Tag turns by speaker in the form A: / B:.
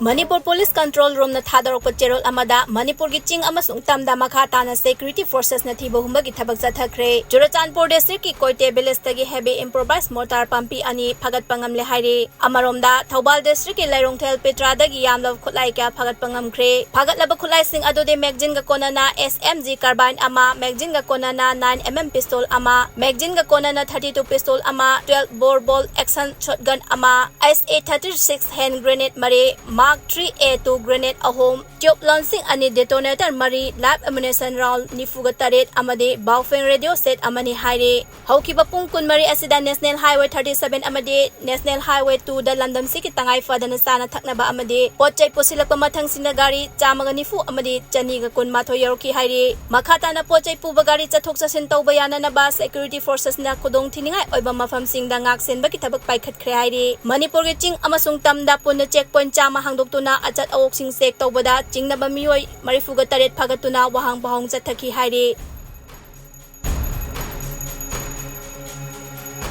A: Manipur Police Control Room na thadorok cherol amada Manipur gi ching amasung tamda makha tana security forces na Thiba Humbagi Thabak Chhathabak Churachandpur district ki Koite village tagi heavy improvised mortar pampi ani phagat pangamle haire amaromda Thobal district ki Lairongthel Petra dagi Yamlaba Khutlai kya phagat pangamkhre phagatlaba Khutlai sing adode magazine ga konana SMG carbine ama magazine ga konana 9mm pistol ama magazine ga konana 32 pistol ama 12 bore ball action shotgun ama SA-36 hand grenade mare Mark 3A2 grenade ahom tube launching ani detonator mari live ammunition round nifuga taret amade baufeng radio set amani haire haukiba pung kun mari asida National Highway 37 amade National Highway 2 da London City tangai fadana sana thaknaba amade potchai posilakpa mathang sinagari chamaga nifu amade chaniga kun matho yoroki haire makhata na potchai puba gari chathok chasin tawba yana na ba security forces na kudong thiningai oiba mafam singda ngak senba ki Thabak Fagatkhre haire Manipur gi ching amasung tamda punna checkpoint chama hangdoktuna achat awok sing sek tawbada chingna ba mioi marifuga taret phagatuna wahang bahong chathaki haire